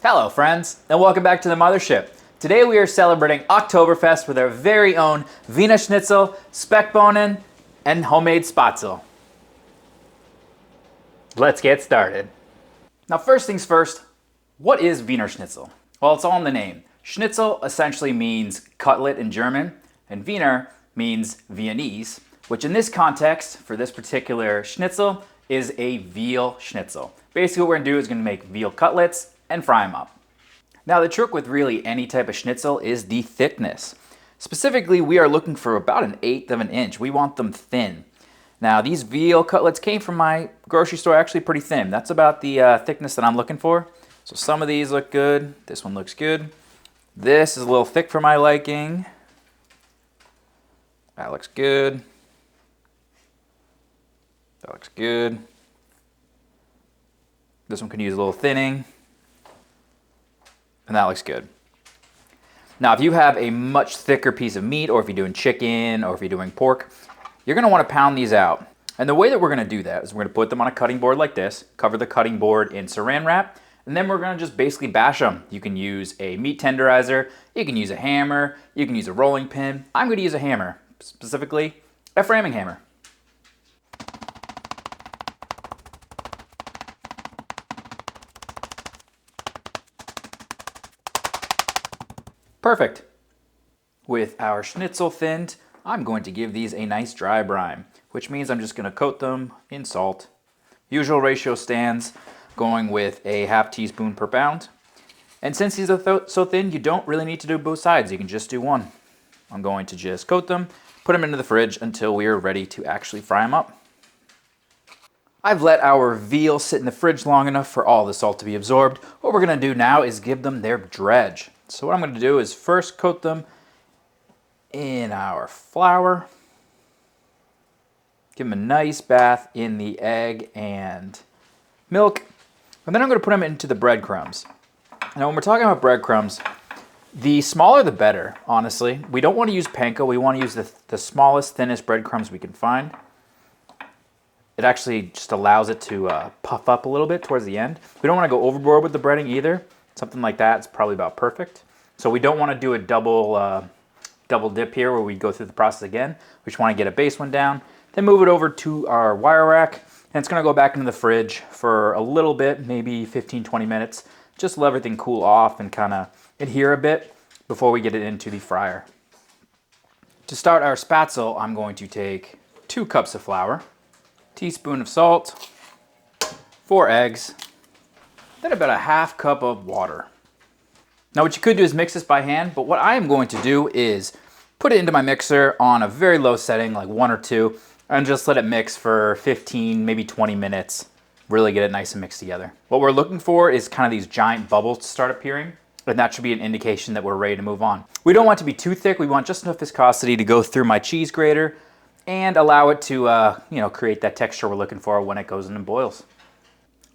Hello friends, and welcome back to the Mothership. Today we are celebrating Oktoberfest with our very own Wienerschnitzel, Speckbohnen, and homemade Spaetzel. Let's get started. Now first things first, what is Wienerschnitzel? Well, it's all in the name. Schnitzel essentially means cutlet in German, and Wiener means Viennese, which in this context, for this particular schnitzel, is a veal schnitzel. Basically what we're gonna do is gonna make veal cutlets and fry them up. Now the trick with really any type of schnitzel is the thickness. Specifically, we are looking for about 1/8 of an inch. We want them thin. Now these veal cutlets came from my grocery store, actually pretty thin. That's about the thickness that I'm looking for. So some of these look good. This one looks good. This is a little thick for my liking. That looks good. That looks good. This one could use a little thinning. And that looks good. Now, if you have a much thicker piece of meat, or if you're doing chicken, or if you're doing pork, you're gonna wanna pound these out. And the way that we're gonna do that is we're gonna put them on a cutting board like this, cover the cutting board in saran wrap, and then we're gonna just basically bash them. You can use a meat tenderizer, you can use a hammer, you can use a rolling pin. I'm gonna use a hammer, specifically a framing hammer. Perfect. With our schnitzel thinned, I'm going to give these a nice dry brine, which means I'm just going to coat them in salt. Usual ratio stands, going with a ½ teaspoon per pound. And since these are so thin, you don't really need to do both sides. You can just do one. I'm going to just coat them, put them into the fridge until we are ready to actually fry them up. I've let our veal sit in the fridge long enough for all the salt to be absorbed. What we're going to do now is give them their dredge. So what I'm going to do is first coat them in our flour. Give them a nice bath in the egg and milk. And then I'm going to put them into the breadcrumbs. Now when we're talking about breadcrumbs, the smaller the better, honestly. We don't want to use panko. We want to use the smallest, thinnest breadcrumbs we can find. It actually just allows it to puff up a little bit towards the end. We don't want to go overboard with the breading either. Something like that is probably about perfect. So we don't want to do a double dip here where we go through the process again. We just want to get a base one down, then move it over to our wire rack, and it's going to go back into the fridge for a little bit, maybe 15-20 minutes, just let everything cool off and kind of adhere a bit before we get it into the fryer. To start our Spaetzel, I'm going to take 2 cups of flour, teaspoon of salt, 4 eggs, then about a ½ cup of water. Now what you could do is mix this by hand, but what I am going to do is put it into my mixer on a very low setting, like 1 or 2, and just let it mix for 15, maybe 20 minutes. Really get it nice and mixed together. What we're looking for is kind of these giant bubbles to start appearing, and that should be an indication that we're ready to move on. We don't want it to be too thick. We want just enough viscosity to go through my cheese grater and allow it to create that texture we're looking for when it goes in and boils.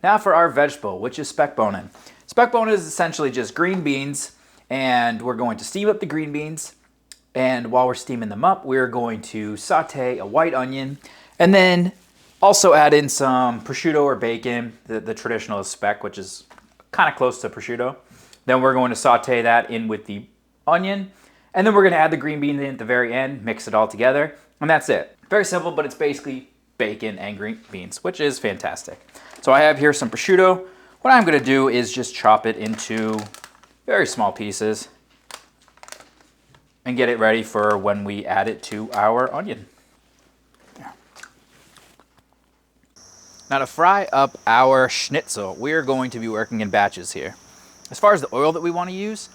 Now for our vegetable, which is Speckbohnen. Speckbohnen is essentially just green beans, and we're going to steam up the green beans. And while we're steaming them up, we're going to saute a white onion, and then also add in some prosciutto or bacon. The traditional is speck, which is kind of close to prosciutto. Then we're going to saute that in with the onion, and then we're going to add the green beans in at the very end, mix it all together, and that's it. Very simple, but it's basically bacon and green beans, which is fantastic. So I have here some prosciutto. What I'm going to do is just chop it into very small pieces and get it ready for when we add it to our onion. Now to fry up our schnitzel, we're going to be working in batches here. As far as the oil that we want to use,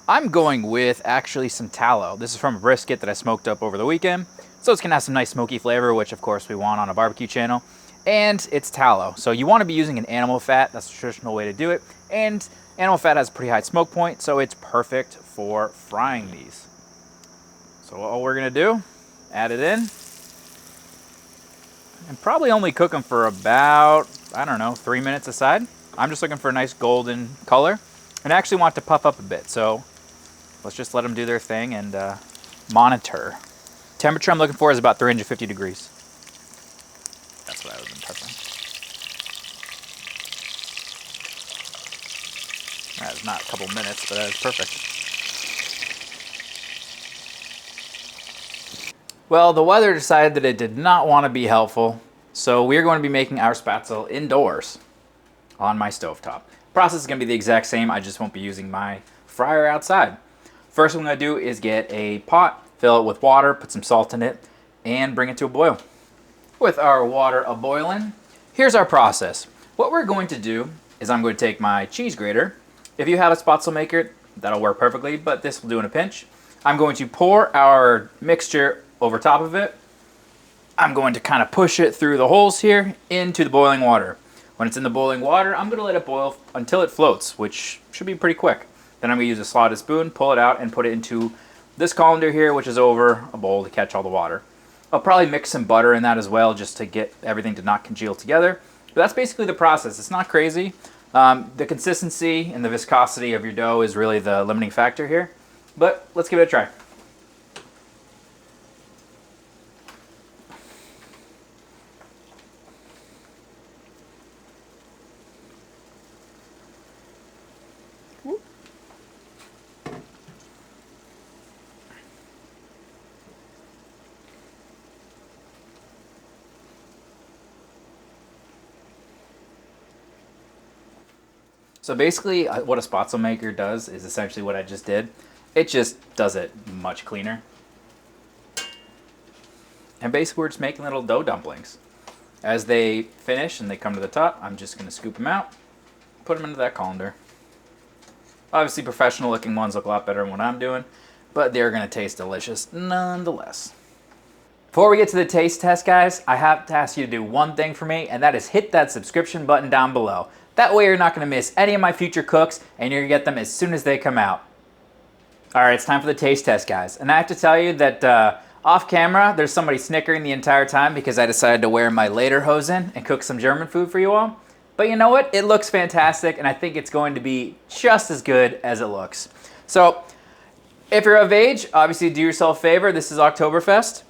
I'm going with actually some tallow. This is from a brisket that I smoked up over the weekend. So it's going to have some nice smoky flavor, which of course we want on a barbecue channel. And it's tallow. So you want to be using an animal fat. That's the traditional way to do it. And animal fat has a pretty high smoke point, so it's perfect for frying these. So all we're going to do, add it in. And probably only cook them for about, 3 minutes aside. I'm just looking for a nice golden color. And I actually want it to puff up a bit. So let's just let them do their thing and monitor. Temperature I'm looking for is about 350 degrees. That's what I was prepping. is not a couple minutes, but that is perfect. Well, the weather decided that it did not want to be helpful, so we're going to be making our Spaetzel indoors on my stovetop. Process is going to be the exact same, I just won't be using my fryer outside. First what I'm going to do is get a pot, fill it with water, put some salt in it, and bring it to a boil. With our water a-boiling, here's our process. What we're going to do is I'm going to take my cheese grater. If you have a Spaetzel maker, that'll work perfectly, but this will do in a pinch. I'm going to pour our mixture over top of it. I'm going to kind of push it through the holes here into the boiling water. When it's in the boiling water, I'm going to let it boil until it floats, which should be pretty quick. Then I'm going to use a slotted spoon, pull it out, and put it into this colander here, which is over a bowl to catch all the water. I'll probably mix some butter in that as well, just to get everything to not congeal together. But that's basically the process. It's not crazy. The consistency and the viscosity of your dough is really the limiting factor here. But let's give it a try. So basically what a Spaetzel maker does is essentially what I just did. It just does it much cleaner. And basically we're just making little dough dumplings. As they finish and they come to the top, I'm just going to scoop them out, put them into that colander. Obviously professional looking ones look a lot better than what I'm doing, but they're going to taste delicious nonetheless. Before we get to the taste test, guys, I have to ask you to do one thing for me, and that is hit that subscription button down below. That way you're not going to miss any of my future cooks, and you're going to get them as soon as they come out. Alright, it's time for the taste test, guys. And I have to tell you that off camera, there's somebody snickering the entire time because I decided to wear my lederhosen and cook some German food for you all. But you know what? It looks fantastic, and I think it's going to be just as good as it looks. So, if you're of age, obviously do yourself a favor. This is Oktoberfest.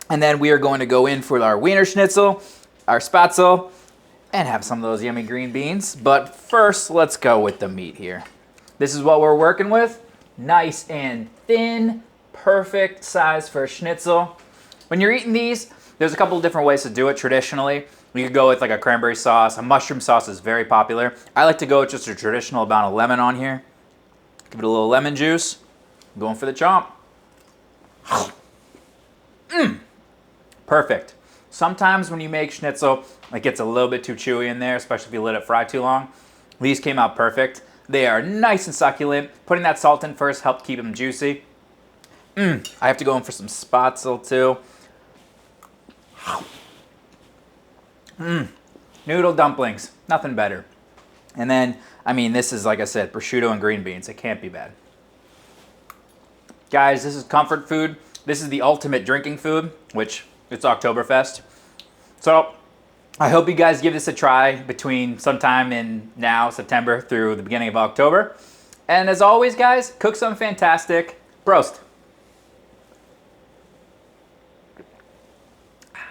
And then we are going to go in for our Wienerschnitzel, our Spaetzel, and have some of those yummy green beans. But first, let's go with the meat here. This is what we're working with. Nice and thin, perfect size for a schnitzel. When you're eating these, there's a couple of different ways to do it traditionally. You could go with like a cranberry sauce. A mushroom sauce is very popular. I like to go with just a traditional amount of lemon on here. Give it a little lemon juice. I'm going for the chomp. Perfect. Sometimes when you make schnitzel, it gets a little bit too chewy in there, especially if you let it fry too long. These came out perfect. They are nice and succulent. Putting that salt in first helped keep them juicy. I have to go in for some Spaetzel too. Noodle dumplings, nothing better. And then, I mean, this is, like I said, prosciutto and green beans. It can't be bad. Guys, this is comfort food. This is the ultimate drinking food, which it's Oktoberfest. So I hope you guys give this a try between sometime in now, September, through the beginning of October. And as always, guys, cook something fantastic. Prost.